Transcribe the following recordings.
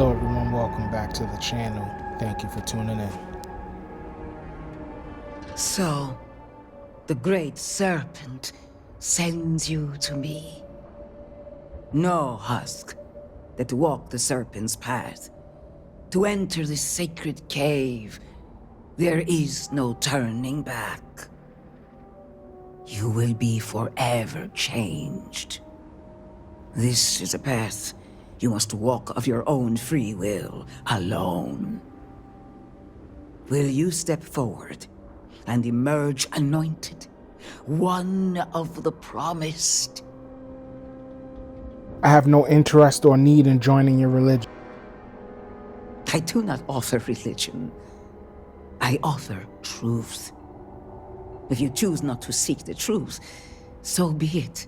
Hello everyone, welcome back to the channel. Thank you for tuning in. So, the great serpent sends you to me. Know, Husk, that to walk the serpent's path, to enter this sacred cave, there is no turning back. You will be forever changed. This is a path you must walk of your own free will, alone. Will you step forward and emerge anointed, one of the promised? I have no interest or need in joining your religion. I do not offer religion. I offer truth. If you choose not to seek the truth, so be it.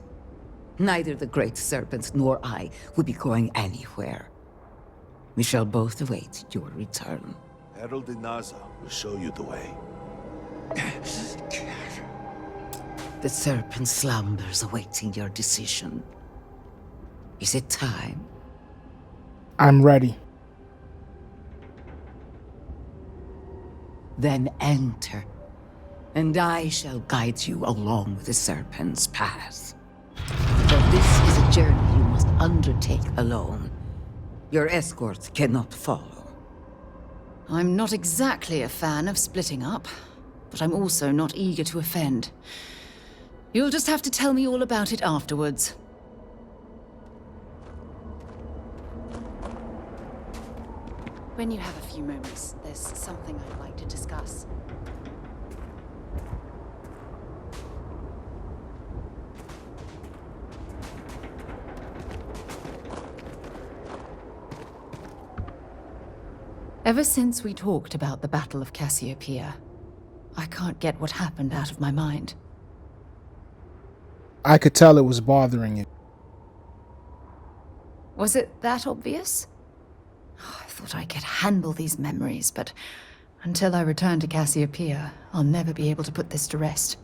Neither the great serpent nor I will be going anywhere. We shall both await your return. Herald Inaza will show you the way. The serpent slumbers awaiting your decision. Is it time? I'm ready. Then enter, and I shall guide you along the serpent's path. For this is a journey you must undertake alone. Your escort cannot follow. I'm not exactly a fan of splitting up, but I'm also not eager to offend. You'll just have to tell me all about it afterwards. When you have a few moments, there's something I'd like to discuss. Ever since we talked about the Battle of Cassiopeia, I can't get what happened out of my mind. I could tell it was bothering you. Was it that obvious? I thought I could handle these memories, but until I return to Cassiopeia, I'll never be able to put this to rest.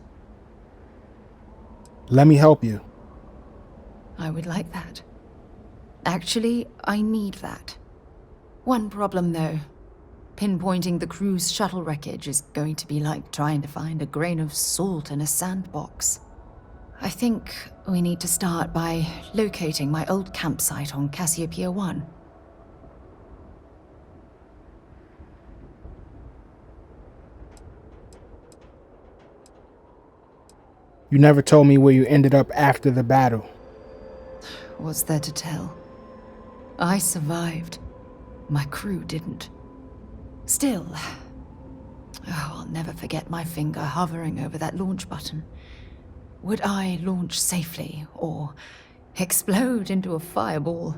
Let me help you. I would like that. Actually, I need that. One problem, though. Pinpointing the crew's shuttle wreckage is going to be like trying to find a grain of salt in a sandbox. I think we need to start by locating my old campsite on Cassiopeia 1. You never told me where you ended up after the battle. What's there to tell? I survived. My crew didn't. Still, I'll never forget my finger hovering over that launch button. Would I launch safely, or explode into a fireball?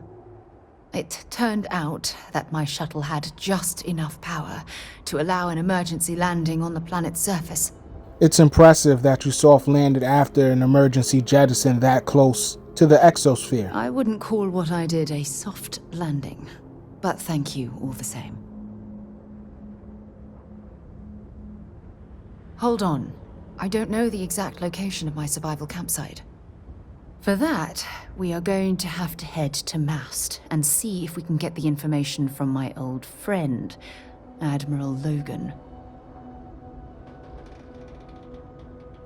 It turned out that my shuttle had just enough power to allow an emergency landing on the planet's surface. It's impressive that you soft landed after an emergency jettison that close to the exosphere. I wouldn't call what I did a soft landing, but thank you all the same. Hold on. I don't know the exact location of my survival campsite. For that, we are going to have to head to Mast and see if we can get the information from my old friend, Admiral Logan.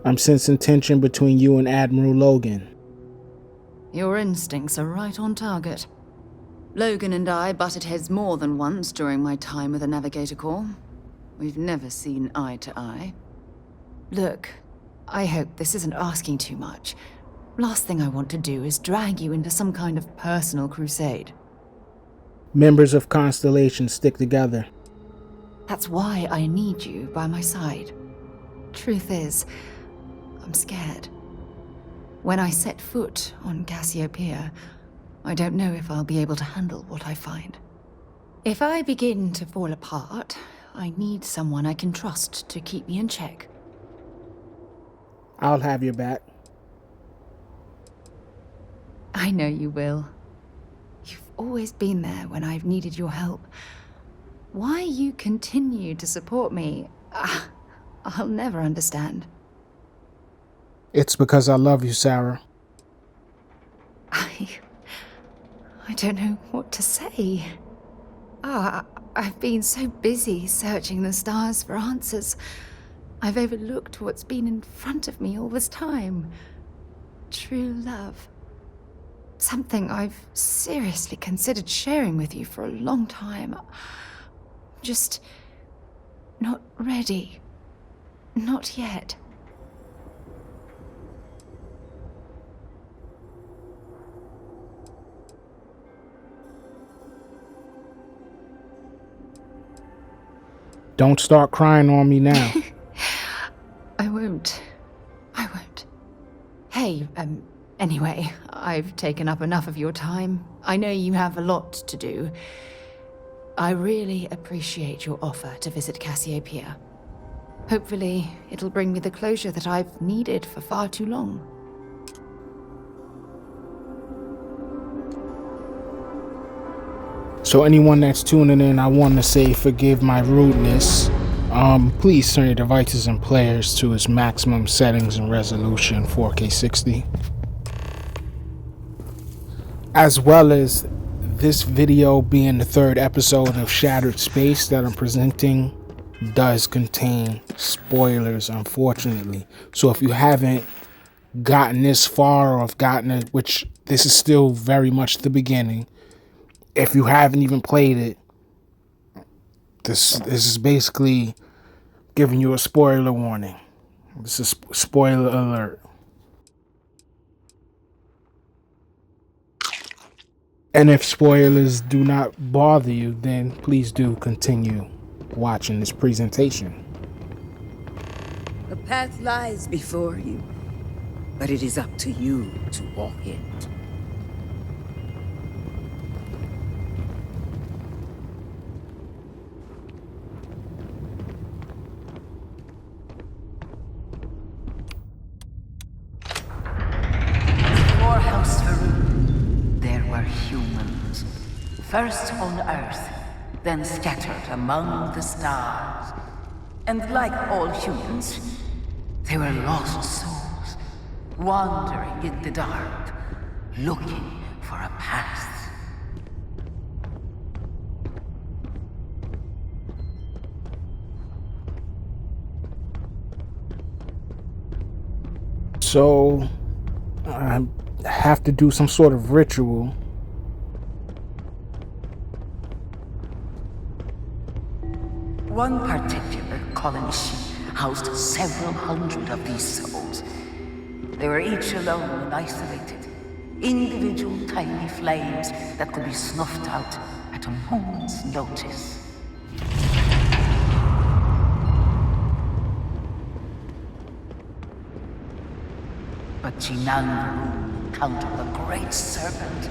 I'm sensing tension between you and Admiral Logan. Your instincts are right on target. Logan and I butted heads more than once during my time with the Navigator Corps. We've never seen eye to eye. Look, I hope this isn't asking too much. Last thing I want to do is drag you into some kind of personal crusade. Members of Constellation stick together. That's why I need you by my side. Truth is, I'm scared. When I set foot on Cassiopeia, I don't know if I'll be able to handle what I find. If I begin to fall apart, I need someone I can trust to keep me in check. I'll have your back. I know you will. You've always been there when I've needed your help. Why you continue to support me, I'll never understand. It's because I love you, Sarah. I don't know what to say. I've been so busy searching the stars for answers. I've overlooked what's been in front of me all this time. True love. Something I've seriously considered sharing with you for a long time. Just not ready. Not yet. Don't start crying on me now. I won't. Hey, anyway, I've taken up enough of your time. I know you have a lot to do. I really appreciate your offer to visit Cassiopeia. Hopefully, it'll bring me the closure that I've needed for far too long. So anyone that's tuning in, I want to say forgive my rudeness. Please turn your devices and players to its maximum settings and resolution, 4K 60. As well as this video being the third episode of Shattered Space that I'm presenting does contain spoilers, unfortunately. So if you haven't gotten this far or have gotten it, which this is still very much the beginning, if you haven't even played it, this is basically giving you a spoiler warning. This is spoiler alert. And if spoilers do not bother you, then please do continue watching this presentation. The path lies before you, but it is up to you to walk it. First on Earth, then scattered among the stars. And like all humans, they were lost souls, wandering in the dark, looking for a path. So, I have to do some sort of ritual. One particular colony ship housed several hundred of these souls. They were each alone and isolated, individual tiny flames that could be snuffed out at a moment's notice. But Jinan encountered the Great Serpent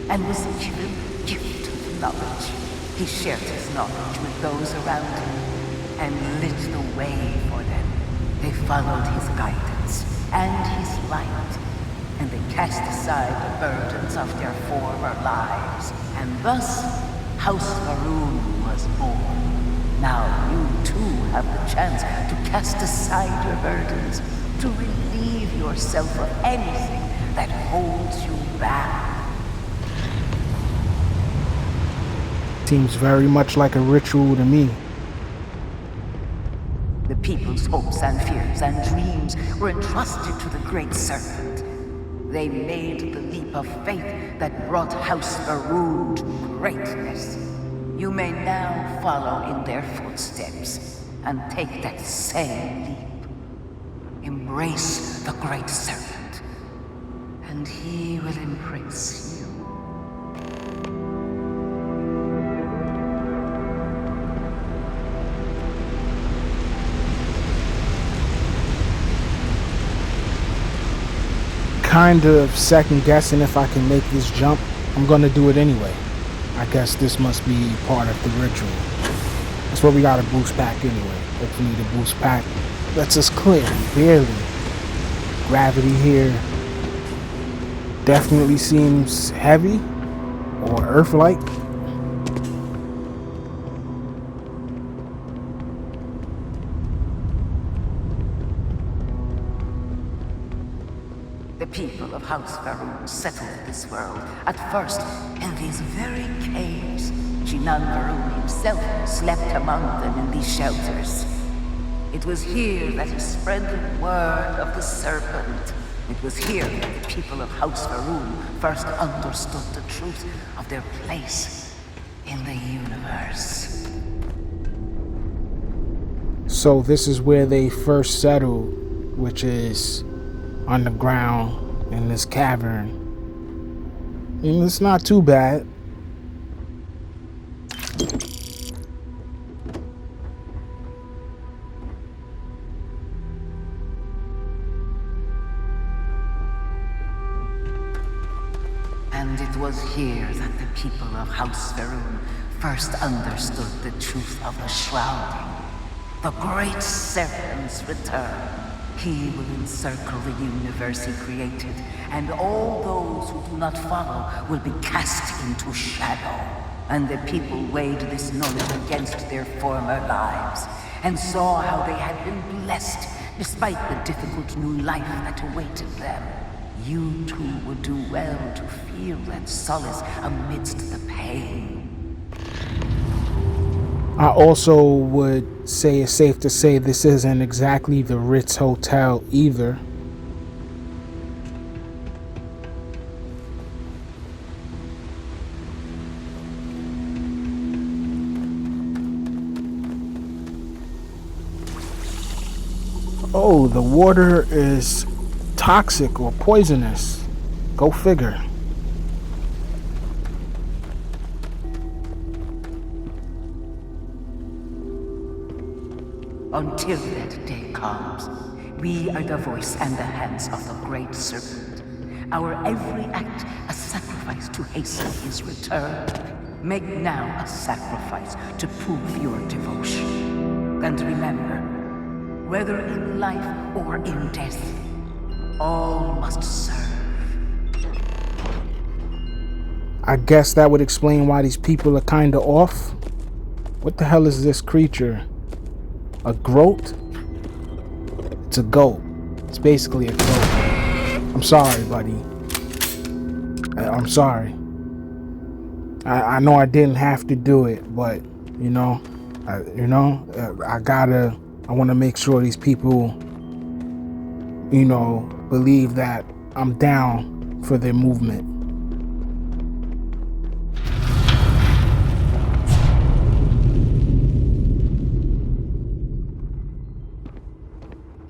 and was given the gift of knowledge. He shared his knowledge with those around him and lit the way for them. They followed his guidance and his light, and they cast aside the burdens of their former lives. And thus, House Varun was born. Now you too have the chance to cast aside your burdens, to relieve yourself of anything that holds you back. Seems very much like a ritual to me. The people's hopes and fears and dreams were entrusted to the Great Serpent. They made the leap of faith that brought House Varun to greatness. You may now follow in their footsteps and take that same leap. Embrace the Great Serpent, and he will embrace you. Kind of second guessing if I can make this jump. I'm gonna do it anyway. I guess this must be part of the ritual. That's what we got a boost pack anyway. Hopefully the boost pack lets us clear, barely. Gravity here definitely seems heavy or Earth-like. The people of House Varun settled this world, at first in these very caves. Chinanvaru himself slept among them in these shelters. It was here that he spread the word of the serpent. It was here that the people of House Varun first understood the truth of their place in the universe. So this is where they first settled, which is underground in this cavern. And it's not too bad. And it was here that the people of House Varun first understood the truth of the shrouding. The great serpent's return. He will encircle the universe he created, and all those who do not follow will be cast into shadow. And the people weighed this knowledge against their former lives, and saw how they had been blessed despite the difficult new life that awaited them. You too would do well to feel that solace amidst the pain. I also would say it's safe to say this isn't exactly the Ritz Hotel either. Oh, the water is toxic or poisonous. Go figure. Until that day comes, we are the voice and the hands of the great serpent. Our every act a sacrifice to hasten his return. Make now a sacrifice to prove your devotion. And remember, whether in life or in death, all must serve. I guess that would explain why these people are kinda off. What the hell is this creature? A groat? It's a goat. It's basically a goat. I'm sorry, buddy. I'm sorry. I know I didn't have to do it, but I want to make sure these people, believe that I'm down for their movement.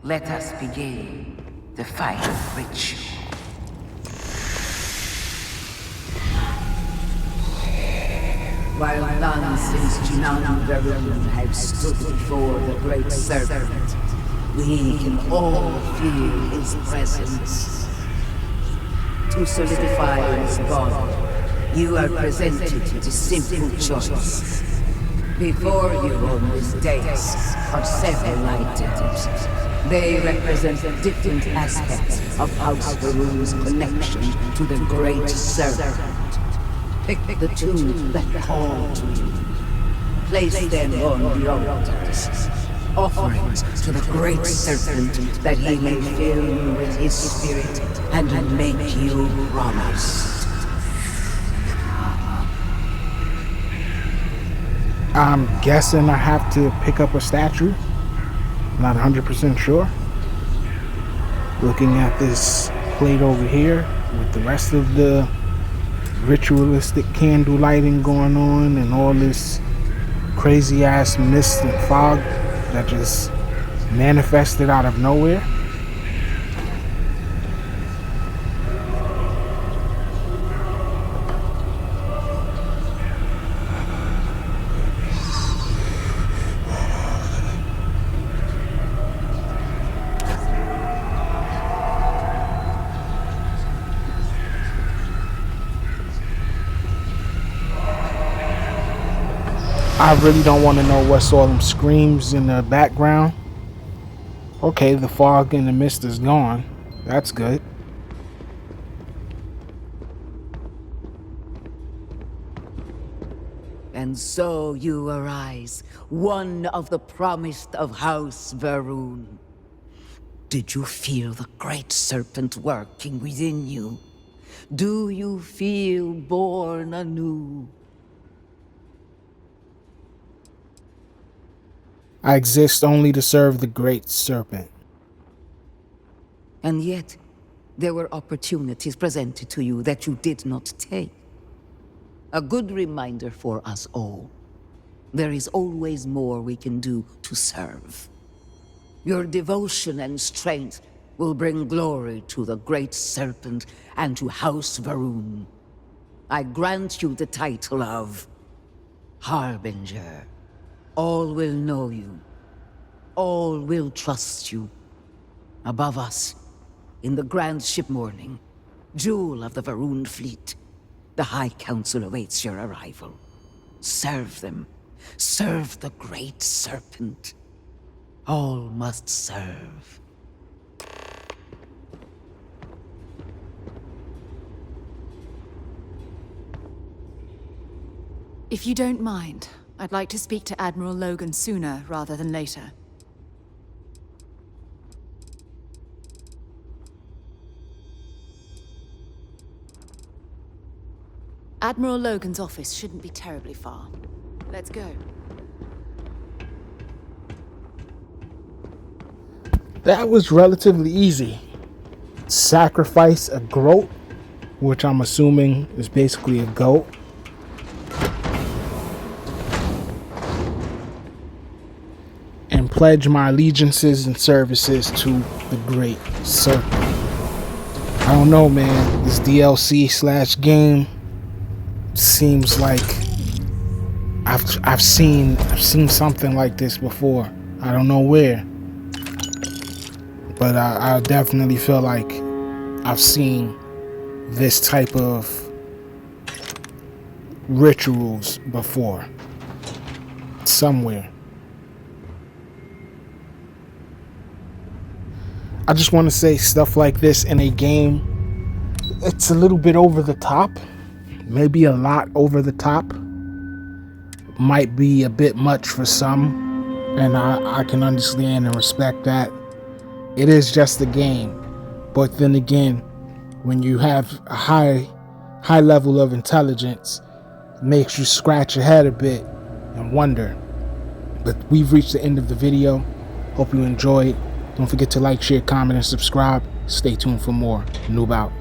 Let us begin the final ritual. While none since Chinanvaru have stood before the great serpent, we can all feel his presence. To solidify his bond, you are presented with a simple choice. Before you on this dais are several items. They represent different aspects of House Varun's connection to the great serpent. Pick the two that call to you. Place them on the altars. Offerings to the great serpent that he may fill you with his spirit and make you promise. I'm guessing I have to pick up a statue. Not 100% sure. Looking at this plate over here with the rest of the ritualistic candle lighting going on and all this crazy ass mist and fog that just manifested out of nowhere. I really don't want to know what's all them screams in the background. Okay, the fog and the mist is gone. That's good. And so you arise, one of the promised of House Varun. Did you feel the great serpent working within you? Do you feel born anew? I exist only to serve the great serpent. And yet, there were opportunities presented to you that you did not take. A good reminder for us all. There is always more we can do to serve. Your devotion and strength will bring glory to the great serpent and to House Varun. I grant you the title of Harbinger. All will know you. All will trust you. Above us, in the grand ship morning, jewel of the Varun fleet, the High Council awaits your arrival. Serve them. Serve the great serpent. All must serve. If you don't mind, I'd like to speak to Admiral Logan sooner rather than later. Admiral Logan's office shouldn't be terribly far. Let's go. That was relatively easy. Sacrifice a groat, which I'm assuming is basically a goat. And pledge my allegiances and services to the great serpent. I don't know, man. This DLC/game seems like I've seen something like this before. I don't know where, but I definitely feel like I've seen this type of rituals before somewhere. I just want to say, stuff like this in a game, it's a little bit over the top, maybe a lot over the top. Might be a bit much for some, and I can understand and respect that. It is just a game, but then again, when you have a high level of intelligence, it makes you scratch your head a bit and wonder. But we've reached the end of the video. Hope you enjoyed. Don't forget to like, share, comment, and subscribe. Stay tuned for more. Noob out.